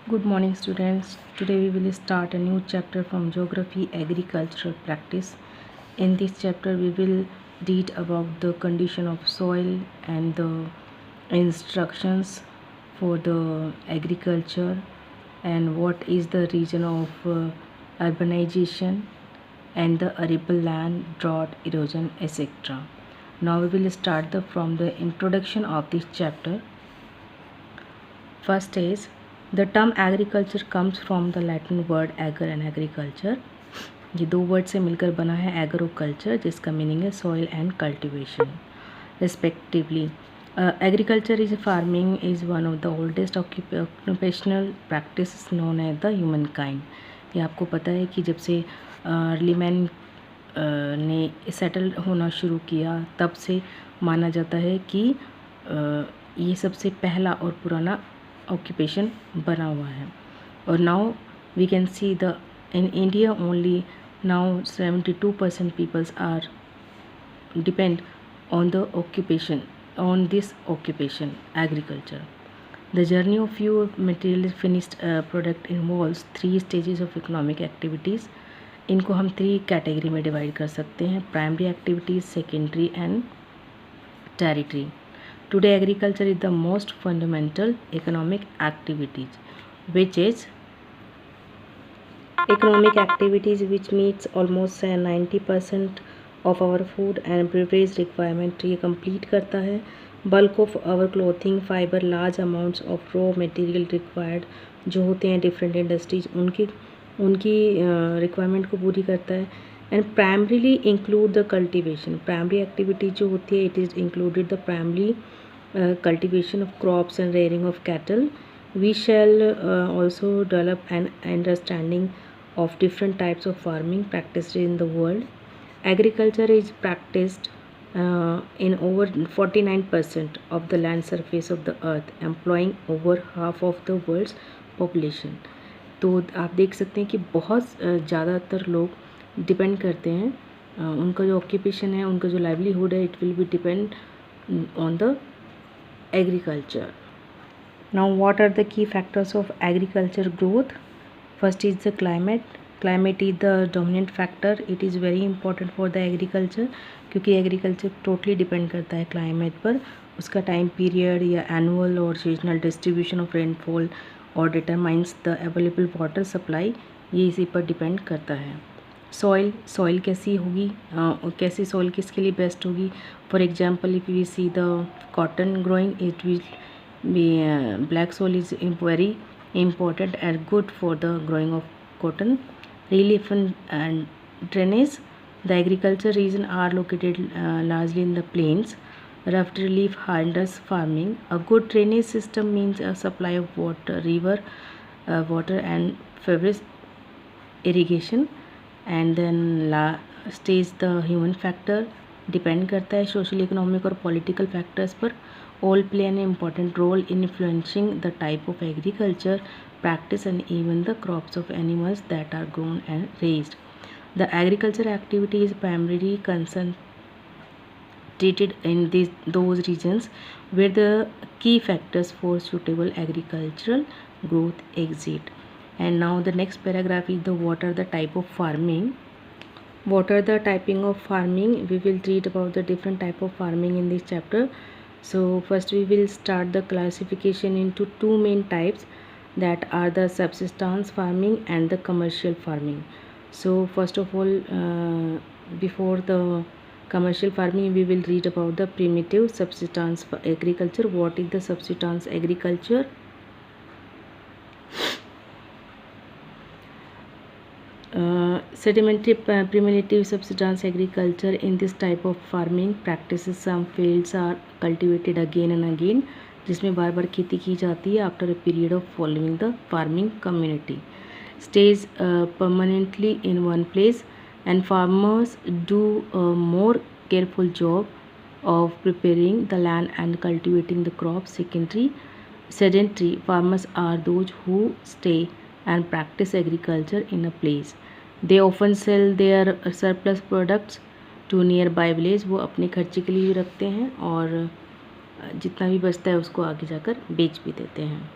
Good morning, students. Today we will start a new chapter from Geography Agricultural Practice. In this chapter, we will read about the condition of soil and the instructions for the agriculture and what is the reason of urbanization and the arable land, drought, erosion, etc. Now we will start from the introduction of this chapter. First is the term agriculture comes from the Latin word ager and agriculture. ये दो word से मिलकर बना है eager और culture, जिसका meaning है soil and cultivation respectively. Agriculture is farming is one of the oldest occupational practice known as the human kind. ये आपको पता है कि जब से अर्ली मैन ने सेटल होना शुरू किया तब से माना जाता है कि ये सबसे पहला और पुराना ऑक्यूपेशन बना हुआ है. और now we can see the in India only now 72% peoples are depend on the occupation on this occupation agriculture. The journey of few material finished product involves 3 stages of economic activities. इनको हम 3 category में divide कर सकते हैं: primary activities, secondary and territory. Today agriculture is the most fundamental economic activities which meets almost 90% of our food and beverage requirement. ये complete करता है bulk of our clothing, fiber, large amounts of raw material required जो होते हैं different industries उनकी requirement को पूरी करता है. And primarily include the cultivation. Primary activity जो होती है it is included the primary cultivation of crops and rearing of cattle. We shall also develop an understanding of different types of farming practiced in the world. Agriculture is practiced in over 49% of the land surface of the earth, employing over half of the world's population. तो आप देख सकते हैं कि बहुत ज़्यादातर लोग depend करते हैं, उनका जो ऑक्यूपेशन है, उनका जो लाइवलीहुड है, it will B depend on the agriculture. Now what are the key factors of agriculture growth? First is the climate. Climate is the dominant factor. It is very important for the agriculture क्योंकि agriculture totally depend करता है climate पर. उसका time period या annual और seasonal distribution of rainfall और determines the available water supply, ये इसी पर डिपेंड करता है. सॉइल कैसी होगी, कैसी सॉइल किसके लिए बेस्ट होगी. For example if we see the cotton growing, it will be black soil is very important and good for the growing of cotton. Relief and drainage. The agriculture region are located largely in the plains. Rough relief hinders farming. A good drainage system means a supply of water, river water and feverish irrigation. And then last is the human factor. Depend करता है social, economic और political factors पर. All play an important role in influencing the type of agriculture practice and even the crops of animals that are grown and raised. The agriculture activity is primarily concentrated in those regions where the key factors for suitable agricultural growth exist. And now the next paragraph is the what are the type of farming. What are the typing of farming? We will read about the different type of farming in this chapter. So first we will start the classification into 2 main types, that are the subsistence farming and the commercial farming. So first of all, before the commercial farming, we will read about the primitive subsistence agriculture. What is the subsistence agriculture? Sedimentary primitive subsistence agriculture. In this type of farming practices some fields are cultivated again and again, जिसमें बार बार खेती की जाती है. After a period of following the farming community stays permanently in one place and farmers do a more careful job of preparing the land and cultivating the crops. Sedentary farmers are those who stay and practice agriculture in a place. They often sell their surplus products to nearby village. वो अपने खर्चे के लिए भी रखते हैं और जितना भी बचता है उसको आगे जाकर बेच भी देते हैं.